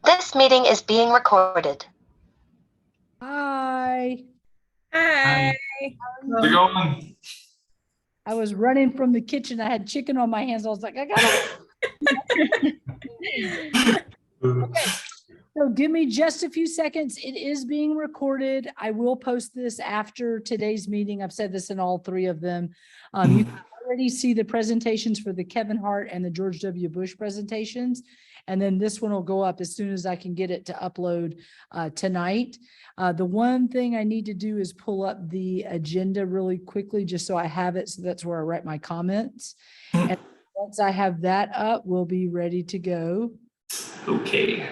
This meeting is being recorded. Hi. Hi. How's it going? I was running from the kitchen. I had chicken on my hands. I was like, I gotta. Okay. So give me just a few seconds. It is being recorded. I will post this after today's meeting. I've said this in all three of them. You can already see the presentations for the Kevin Hart and the George W. Bush presentations. And then this one will go up as soon as I can get it to upload tonight. The one thing I need to do is pull up the agenda really quickly, just so I have it. So that's where I write my comments. And once I have that up, we'll be ready to go. Okay.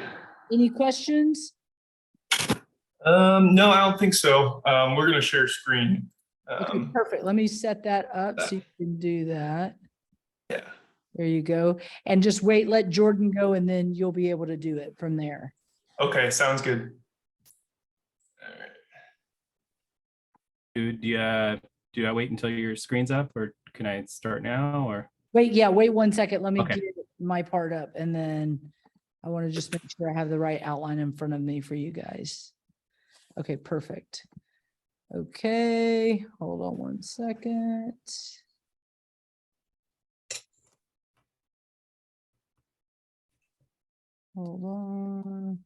Any questions? No, I don't think so. We're gonna share screen. Okay, perfect. Let me set that up so you can do that. Yeah. There you go. And just wait, let Jordan go, and then you'll be able to do it from there. Okay, sounds good. All right. Do I wait until your screen's up, or can I start now? Or Wait 1 second. Let me Okay. get my part up, and then I want to just make sure I have the right outline in front of me for you guys. Okay, perfect. Okay, hold on 1 second. Hold on.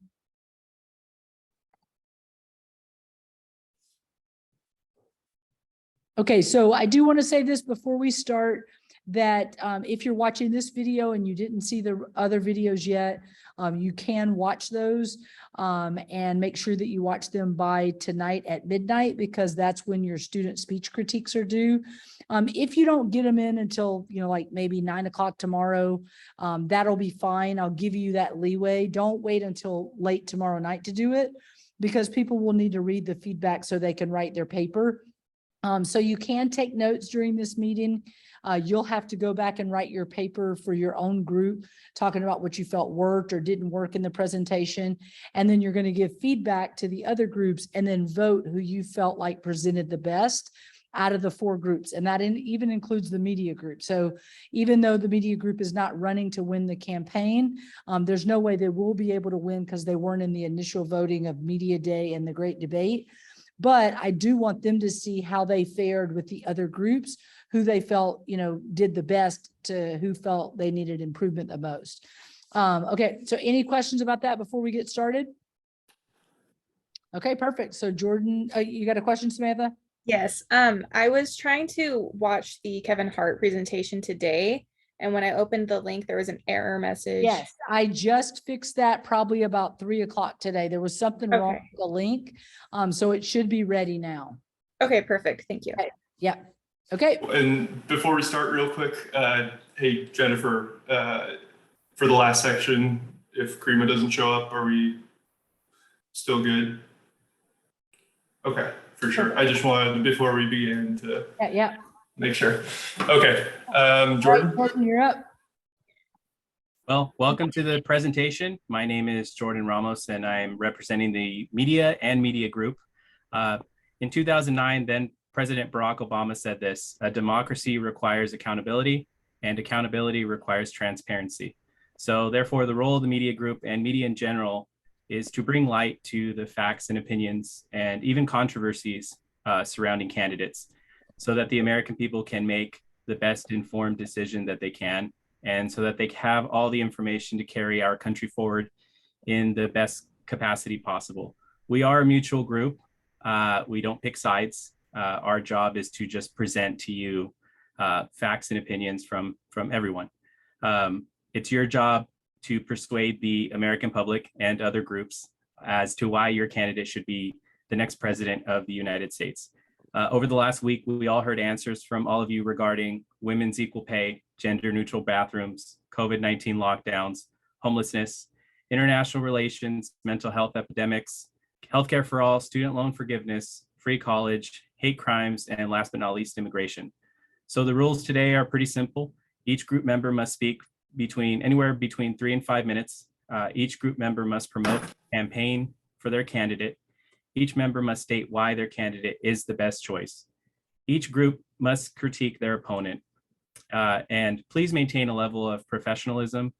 Okay, so I do want to say this before we start, that if you're watching this video and you didn't see the other videos yet, you can watch those and make sure that you watch them by tonight at midnight, because that's when your student speech critiques are due. If you don't get them in until, like maybe 9 o'clock tomorrow, that'll be fine. I'll give you that leeway. Don't wait until late tomorrow night to do it, because people will need to read the feedback so they can write their paper. So you can take notes during this meeting. You'll have to go back and write your paper for your own group, talking about what you felt worked or didn't work in the presentation. And then you're going to give feedback to the other groups and then vote who you felt like presented the best out of the 4 groups. And that even includes the media group. So even though the media group is not running to win the campaign, there's no way they will be able to win because they weren't in the initial voting of Media Day and the Great Debate. But I do want them to see how they fared with the other groups, who they felt, did the best to who felt they needed improvement the most. Okay, so any questions about that before we get started? Okay, perfect. So Jordan, you got a question, Samantha? Yes. I was trying to watch the Kevin Hart presentation today, and when I opened the link, there was an error message. Yes, I just fixed that probably about 3 o'clock today. There was something wrong with the link. So it should be ready now. Okay, perfect. Thank you. Okay. Yeah. Okay. And before we start real quick, hey, Jennifer, for the last section, if Karima doesn't show up, are we still good? Okay, for sure. I just wanted, before we begin, to make sure. Okay, Jordan. Right, Jordan, you're up. well, welcome to the presentation. My name is Jordan Ramos, and I'm representing the media and media group. In 2009, then President Barack Obama said this: a democracy requires accountability, and accountability requires transparency. So therefore, the role of the media group and media in general is to bring light to the facts and opinions and even controversies surrounding candidates, so that the American people can make the best informed decision that they can, and so that they have all the information to carry our country forward in the best capacity possible. We are a mutual group. We don't pick sides. Our job is to just present to you facts and opinions from everyone. It's your job to persuade the American public and other groups as to why your candidate should be the next president of the United States. Over the last week, we all heard answers from all of you regarding women's equal pay, gender neutral bathrooms, COVID-19 lockdowns, homelessness, international relations, mental health epidemics, healthcare for all, student loan forgiveness, free college, hate crimes, and last but not least, immigration. So the rules today are pretty simple. Each group member must speak anywhere between 3 and 5 minutes. Each group member must promote a campaign for their candidate. Each member must state why their candidate is the best choice. Each group must critique their opponent. And please maintain a level of professionalism.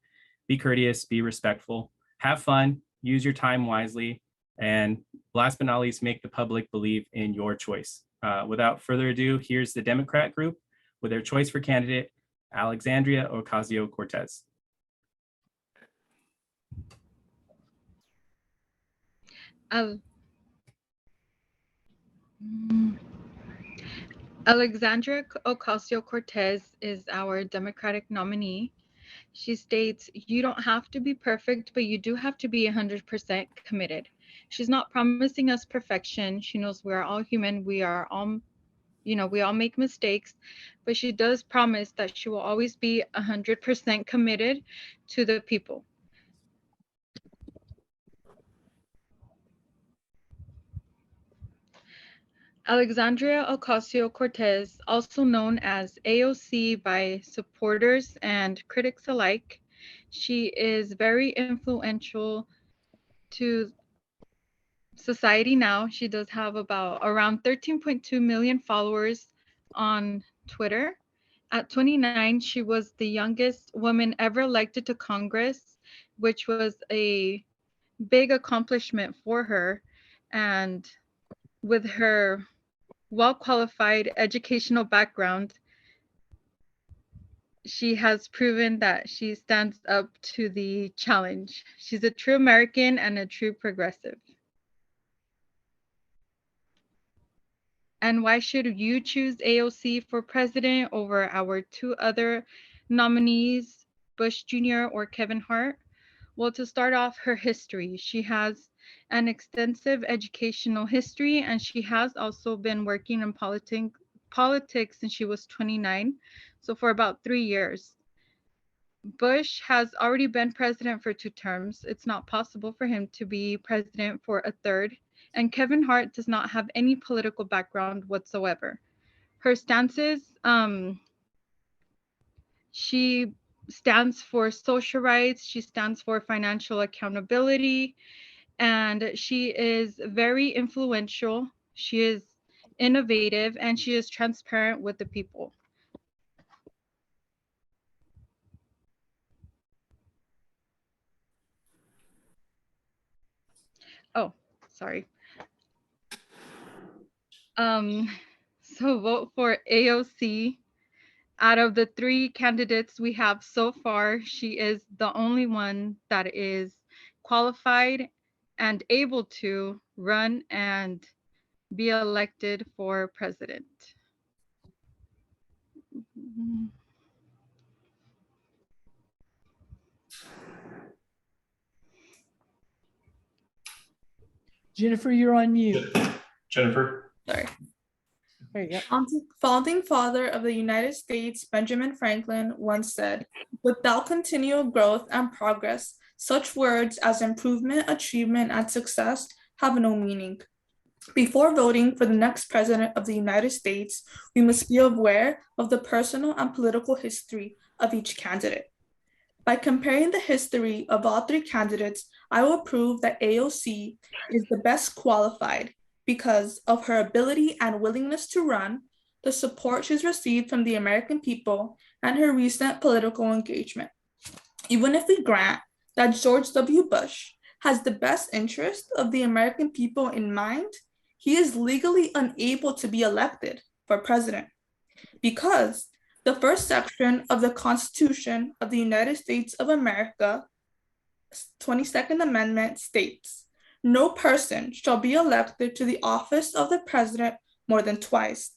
Be courteous, be respectful, have fun, use your time wisely, and last but not least, make the public believe in your choice. Without further ado, here's the Democrat group with their choice for candidate, Alexandria Ocasio-Cortez. Alexandria Ocasio-Cortez is our Democratic nominee. She states, you don't have to be perfect, but you do have to be 100% committed. She's not promising us perfection. She knows we're all human. We are all, we all make mistakes, but she does promise that she will always be 100% committed to the people. Alexandria Ocasio-Cortez, also known as AOC by supporters and critics alike, she is very influential to society now. She does have around 13.2 million followers on Twitter. At 29, she was the youngest woman ever elected to Congress, which was a big accomplishment for her. And with her well-qualified educational background, she has proven that she stands up to the challenge. She's a true American and a true progressive. And why should you choose AOC for president over our two other nominees, Bush Jr. or Kevin Hart? Well, to start off, her history. She has an extensive educational history, and she has also been working in politics since she was 29, so for about 3 years. Bush has already been president for 2 terms. It's not possible for him to be president for a third. And Kevin Hart does not have any political background whatsoever. Her stances, she stands for social rights, she stands for financial accountability, and she is very influential. She is innovative, and she is transparent with the people. Oh, sorry. So vote for AOC. Out of the 3 candidates we have so far, she is the only one that is qualified and able to run and be elected for president. Jennifer, you're on mute. Jennifer. Sorry. There you go. Founding father of the United States, Benjamin Franklin, once said, without continual growth and progress, such words as improvement, achievement, and success have no meaning. Before voting for the next president of the United States, we must be aware of the personal and political history of each candidate. By comparing the history of all 3 candidates, I will prove that AOC is the best qualified because of her ability and willingness to run, the support she's received from the American people, and her recent political engagement. Even if we grant that George W. Bush has the best interest of the American people in mind, he is legally unable to be elected for president because the first section of the Constitution of the United States of America, 22nd Amendment, states, no person shall be elected to the office of the president more than twice.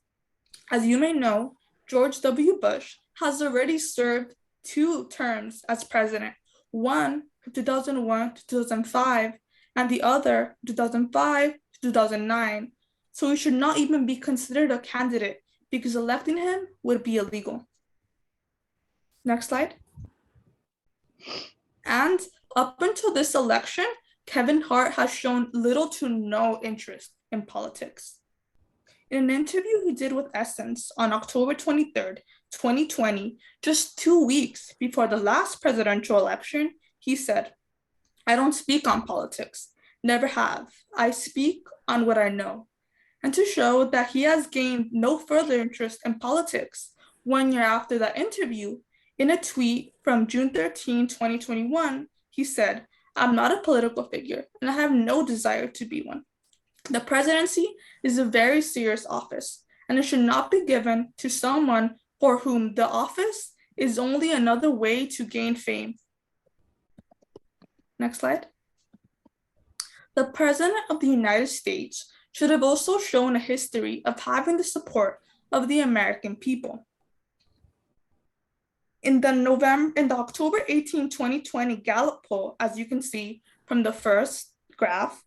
As you may know, George W. Bush has already served 2 terms as president, one from 2001 to 2005, and the other 2005 to 2009. So he should not even be considered a candidate because electing him would be illegal. Next slide. And up until this election, Kevin Hart has shown little to no interest in politics. In an interview he did with Essence on October 23rd, 2020, just 2 weeks before the last presidential election, he said, I don't speak on politics, never have. I speak on what I know. And to show that he has gained no further interest in politics, 1 year after that interview, in a tweet from June 13, 2021, he said, I'm not a political figure, and I have no desire to be one. The presidency is a very serious office, and it should not be given to someone for whom the office is only another way to gain fame. Next slide. The President of the United States should have also shown a history of having the support of the American people. In the October 18, 2020 Gallup poll, as you can see from the first graph,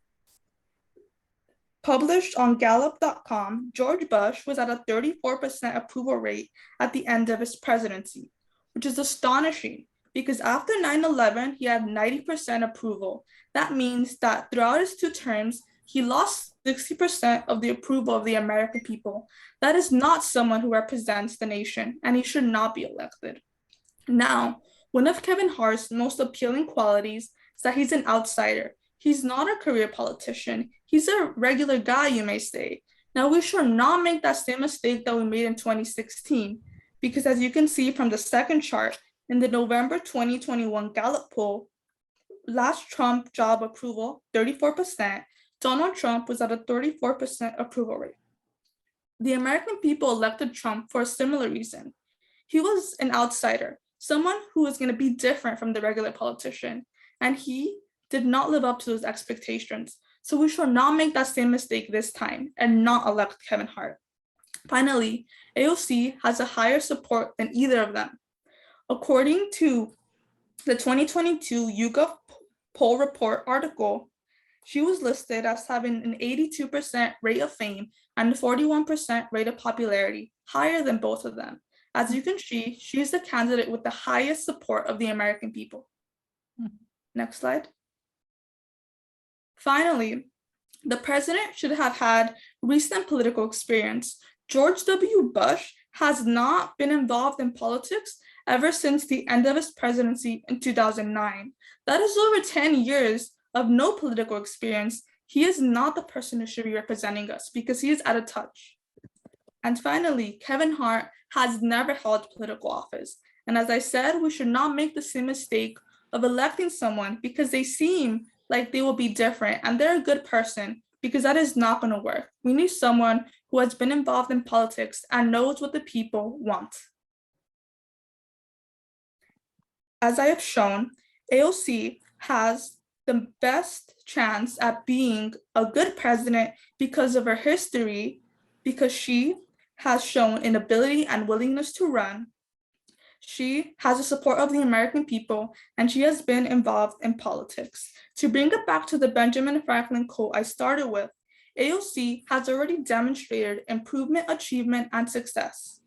published on Gallup.com, George Bush was at a 34% approval rate at the end of his presidency, which is astonishing because after 9/11, he had 90% approval. That means that throughout his 2 terms, he lost 60% of the approval of the American people. That is not someone who represents the nation, and he should not be elected. Now, one of Kevin Hart's most appealing qualities is that he's an outsider. He's not a career politician. He's a regular guy, you may say. Now, we should not make that same mistake that we made in 2016, because as you can see from the second chart, in the November 2021 Gallup poll, last Trump job approval, 34%, Donald Trump was at a 34% approval rate. The American people elected Trump for a similar reason. He was an outsider, someone who was going to be different from the regular politician, and he did not live up to those expectations. So we should not make that same mistake this time and not elect Kevin Hart. Finally, AOC has a higher support than either of them. According to the 2022 YouGov poll report article, she was listed as having an 82% rate of fame and a 41% rate of popularity, higher than both of them. As you can see, she's the candidate with the highest support of the American people. Next slide. Finally, the president should have had recent political experience. George W. Bush has not been involved in politics ever since the end of his presidency in 2009. That is over 10 years of no political experience. He is not the person who should be representing us because he is out of touch. And finally, Kevin Hart has never held political office. And as I said, we should not make the same mistake of electing someone because they seem like they will be different and they're a good person, because that is not going to work. We need someone who has been involved in politics and knows what the people want. As I have shown, AOC has the best chance at being a good president because of her history, because she has shown an ability and willingness to run. She has the support of the American people, and she has been involved in politics. To bring it back to the Benjamin Franklin quote I started with, AOC has already demonstrated improvement, achievement, and success.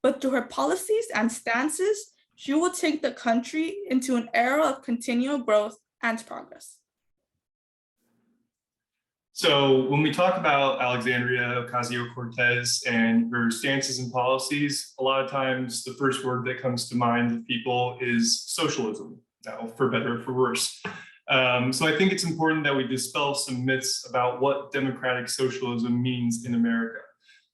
But through her policies and stances, she will take the country into an era of continual growth and progress. So when we talk about Alexandria Ocasio-Cortez and her stances and policies, a lot of times the first word that comes to mind of people is socialism, now for better or for worse. So I think it's important that we dispel some myths about what democratic socialism means in America.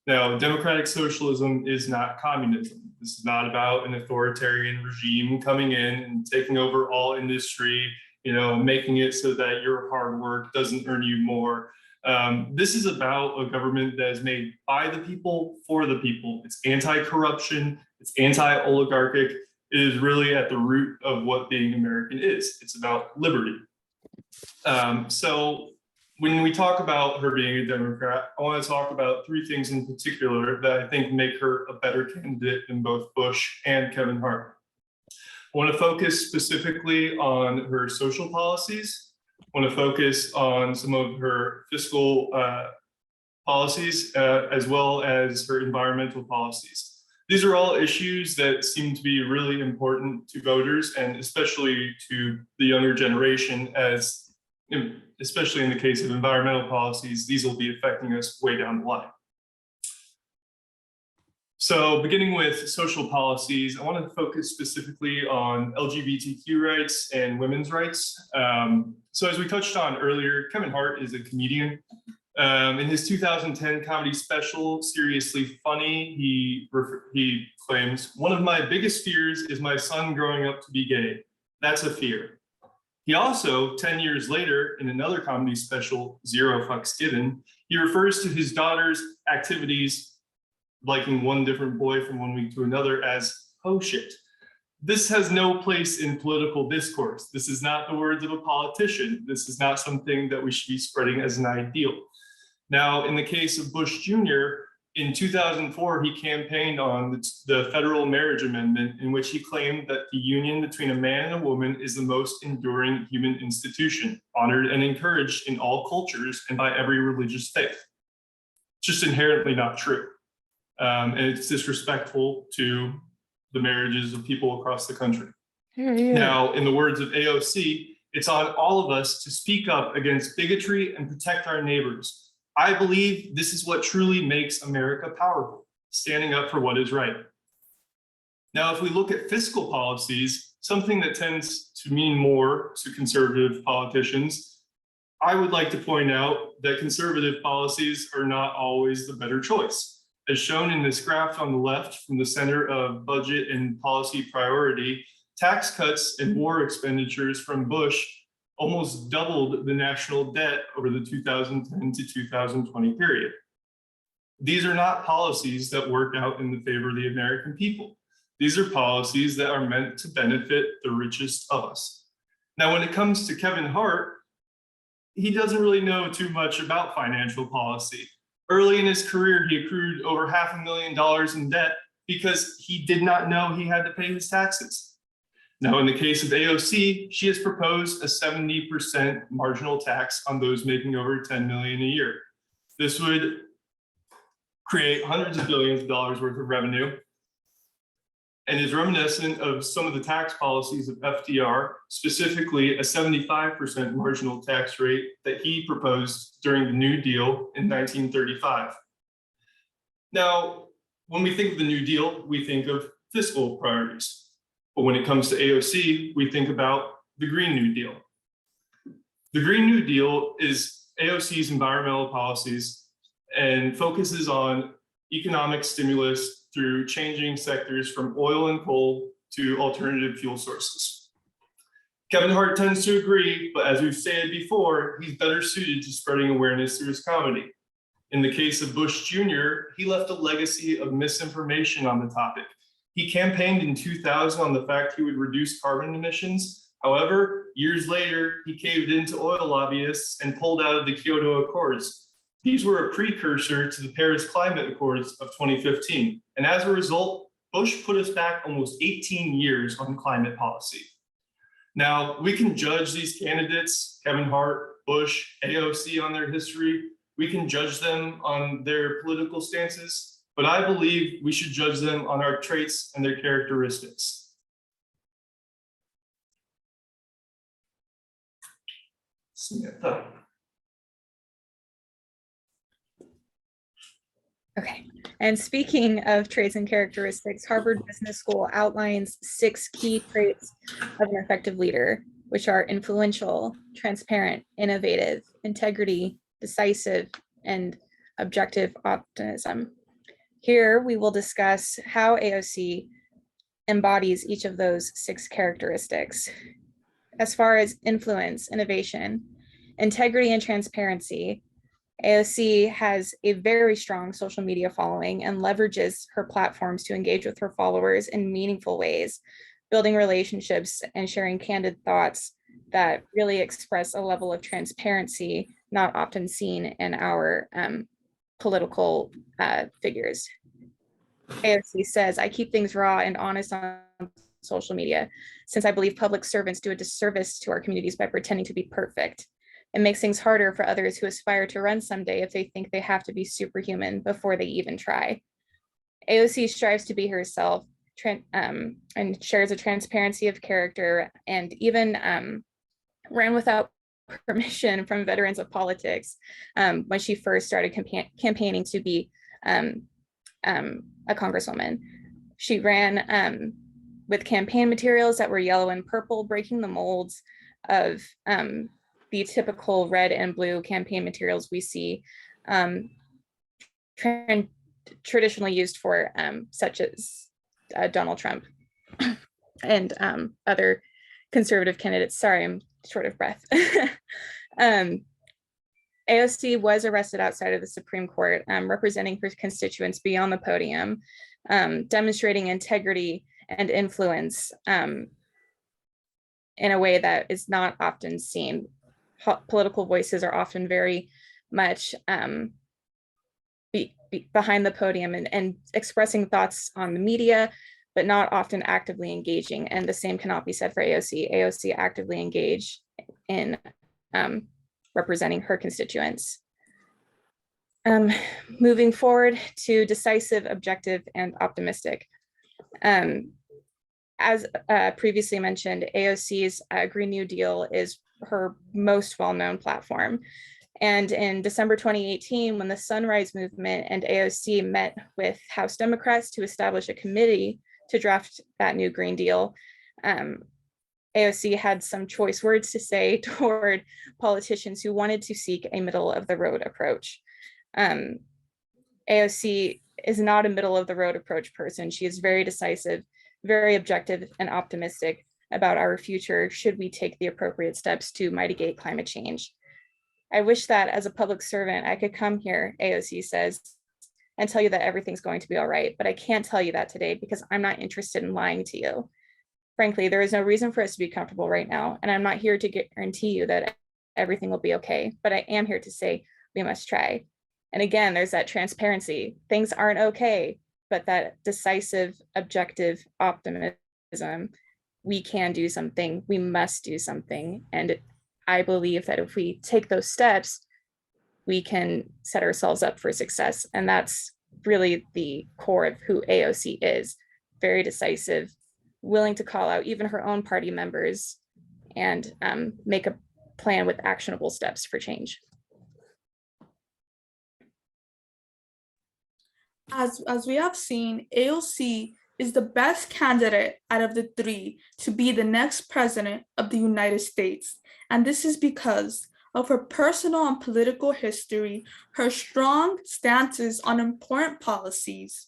Now, democratic socialism is not communism. This is not about an authoritarian regime coming in and taking over all industry, making it so that your hard work doesn't earn you more. This is about a government that is made by the people, for the people. It's anti-corruption, it's anti-oligarchic. It is really at the root of what being American is. It's about liberty. So when we talk about her being a Democrat, I want to talk about 3 things in particular that I think make her a better candidate than both Bush and Kevin Hart. I want to focus specifically on her social policies. I want to focus on some of her fiscal policies, as well as her environmental policies. These are all issues that seem to be really important to voters, and especially to the younger generation, as especially in the case of environmental policies, these will be affecting us way down the line. So beginning with social policies, I want to focus specifically on LGBTQ rights and women's rights. So as we touched on earlier, Kevin Hart is a comedian. In his 2010 comedy special, Seriously Funny, he claims, "One of my biggest fears is my son growing up to be gay. That's a fear." He also, 10 years later, in another comedy special, Zero Fucks Given, he refers to his daughter's activities, liking one different boy from one week to another, as oh shit. This has no place in political discourse. This is not the words of a politician. This is not something that we should be spreading as an ideal. Now, in the case of Bush Jr., in 2004, he campaigned on the federal marriage amendment, in which he claimed that the union between a man and a woman is the most enduring human institution, honored and encouraged in all cultures and by every religious faith. It's just inherently not true. And it's disrespectful to the marriages of people across the country. Now, in the words of AOC, it's on all of us to speak up against bigotry and protect our neighbors. I believe this is what truly makes America powerful, standing up for what is right. Now, if we look at fiscal policies, something that tends to mean more to conservative politicians, I would like to point out that conservative policies are not always the better choice. As shown in this graph on the left from the Center of Budget and Policy Priority, tax cuts and war expenditures from Bush almost doubled the national debt over the 2010 to 2020 period. These are not policies that work out in the favor of the American people. These are policies that are meant to benefit the richest of us. Now, when it comes to Kevin Hart, he doesn't really know too much about financial policy. Early in his career, he accrued over $500,000 in debt because he did not know he had to pay his taxes. Now, in the case of AOC, she has proposed a 70% marginal tax on those making over $10 million a year. This would create hundreds of billions of dollars worth of revenue and is reminiscent of some of the tax policies of FDR, specifically a 75% marginal tax rate that he proposed during the New Deal in 1935. Now, when we think of the New Deal, we think of fiscal priorities. But when it comes to AOC, we think about the Green New Deal. The Green New Deal is AOC's environmental policies and focuses on economic stimulus through changing sectors from oil and coal to alternative fuel sources. Kevin Hart tends to agree, but as we've stated before, he's better suited to spreading awareness through his comedy. In the case of Bush Jr., he left a legacy of misinformation on the topic. He campaigned in 2000 on the fact he would reduce carbon emissions. However, years later, he caved into oil lobbyists and pulled out of the Kyoto Accords. These were a precursor to the Paris Climate Accords of 2015. And as a result, Bush put us back almost 18 years on climate policy. Now, we can judge these candidates, Kevin Hart, Bush, AOC, on their history. We can judge them on their political stances, but I believe we should judge them on our traits and their characteristics. Samantha. Okay, and speaking of traits and characteristics, Harvard Business School outlines 6 key traits of an effective leader, which are influential, transparent, innovative, integrity, decisive, and objective optimism. Here, we will discuss how AOC embodies each of those 6 characteristics. As far as influence, innovation, integrity, and transparency, AOC has a very strong social media following and leverages her platforms to engage with her followers in meaningful ways, building relationships and sharing candid thoughts that really express a level of transparency not often seen in our political figures. AOC says, "I keep things raw and honest on social media, since I believe public servants do a disservice to our communities by pretending to be perfect. It makes things harder for others who aspire to run someday if they think they have to be superhuman before they even try." AOC strives to be herself and shares a transparency of character, and even ran without permission from veterans of politics when she first started campaigning to be a congresswoman. She ran with campaign materials that were yellow and purple, breaking the molds of the typical red and blue campaign materials we see traditionally used for such as Donald Trump and other conservative candidates. Sorry, I'm short of breath. AOC was arrested outside of the Supreme Court, representing her constituents beyond the podium, demonstrating integrity and influence in a way that is not often seen. Political voices are often very much behind the podium and expressing thoughts on the media, but not often actively engaging. And the same cannot be said for AOC. AOC actively engaged in representing her constituents. Moving forward to decisive, objective, and optimistic. As previously mentioned, AOC's Green New Deal is her most well-known platform. And in December 2018, when the Sunrise Movement and AOC met with House Democrats to establish a committee to draft that new Green Deal, AOC had some choice words to say toward politicians who wanted to seek a middle of the road approach. AOC is not a middle of the road approach person. She is very decisive, very objective, and optimistic about our future should we take the appropriate steps to mitigate climate change. I wish that as a public servant, I could come here, AOC says, and tell you that everything's going to be all right, but I can't tell you that today because I'm not interested in lying to you. Frankly, there is no reason for us to be comfortable right now, and I'm not here to guarantee you that everything will be okay, but I am here to say we must try. And again, there's that transparency. Things aren't okay, but that decisive, objective optimism, we can do something, we must do something. And I believe that if we take those steps, we can set ourselves up for success. And that's really the core of who AOC is. Very decisive, willing to call out even her own party members and make a plan with actionable steps for change. As we have seen, AOC is the best candidate out of the three to be the next president of the United States. And this is because of her personal and political history, her strong stances on important policies,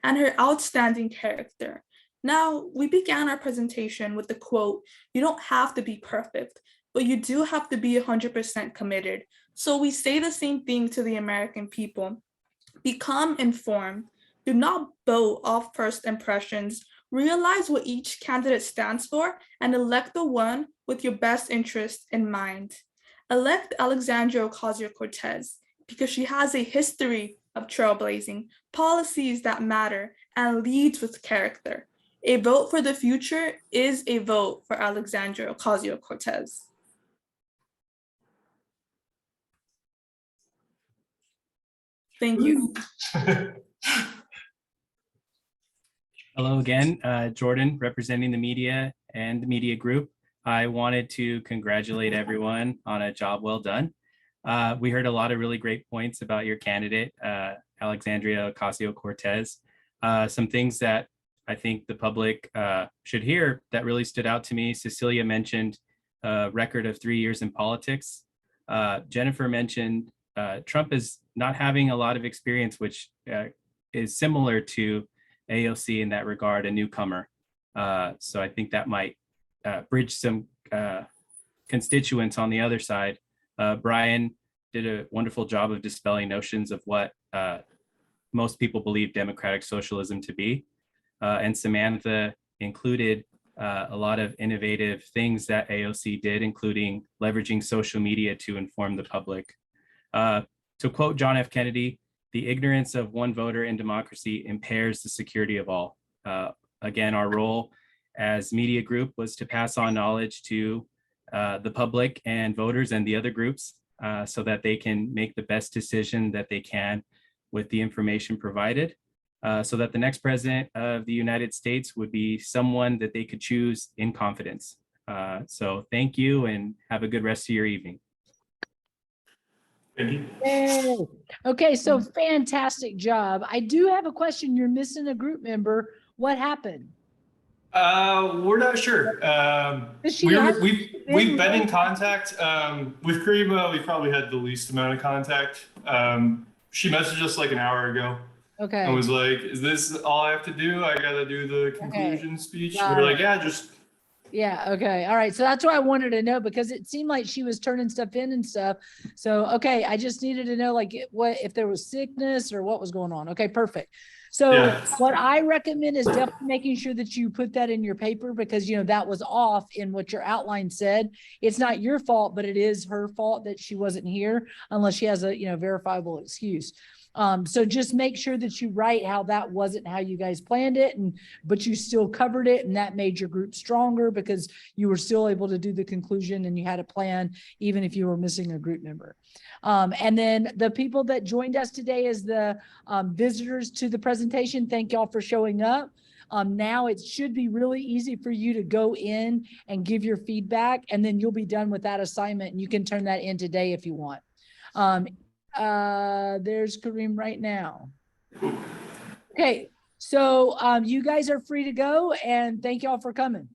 and her outstanding character. Now, we began our presentation with the quote, "You don't have to be perfect, but you do have to be 100% committed." So we say the same thing to the American people. Become informed. Do not vote off first impressions. Realize what each candidate stands for and elect the one with your best interest in mind. Elect Alexandria Ocasio-Cortez because she has a history of trailblazing, policies that matter, and leads with character. A vote for the future is a vote for Alexandria Ocasio-Cortez. Thank you. Hello again, Jordan, representing the media and the media group. I wanted to congratulate everyone on a job well done. We heard a lot of really great points about your candidate, Alexandria Ocasio-Cortez. Some things that I think the public should hear that really stood out to me. Cecilia mentioned a record of 3 years in politics. Jennifer mentioned Trump is not having a lot of experience, which is similar to AOC in that regard, a newcomer. So I think that might bridge some constituents on the other side. Brian did a wonderful job of dispelling notions of what most people believe democratic socialism to be. And Samantha included a lot of innovative things that AOC did, including leveraging social media to inform the public. To quote John F. Kennedy, "The ignorance of one voter in democracy impairs the security of all." Again, our role as media group was to pass on knowledge to the public and voters and the other groups so that they can make the best decision that they can with the information provided, so that the next president of the United States would be someone that they could choose in confidence. So thank you and have a good rest of your evening. Thank you. Yay. Okay, so fantastic job. I do have a question. You're missing a group member. What happened? We're not sure. We've been in contact with Karima. We probably had the least amount of contact. She messaged us like an hour ago. Okay. And was like, "Is this all I have to do? I gotta do the conclusion speech." And we're like, "Yeah, just Yeah, okay. All right. So that's why I wanted to know, because it seemed like she was turning stuff in and stuff. So, okay, I just needed to know like what, if there was sickness or what was going on. Okay, perfect. So Yeah. what I recommend is definitely making sure that you put that in your paper, because that was off in what your outline said. It's not your fault, but it is her fault that she wasn't here unless she has a, verifiable excuse. So just make sure that you write how that wasn't how you guys planned it, but you still covered it, and that made your group stronger because you were still able to do the conclusion and you had a plan, even if you were missing a group member. And then the people that joined us today as the visitors to the presentation, thank y'all for showing up. Now it should be really easy for you to go in and give your feedback, and then you'll be done with that assignment, and you can turn that in today if you want. There's Kareem right now. Okay, so you guys are free to go, and thank y'all for coming.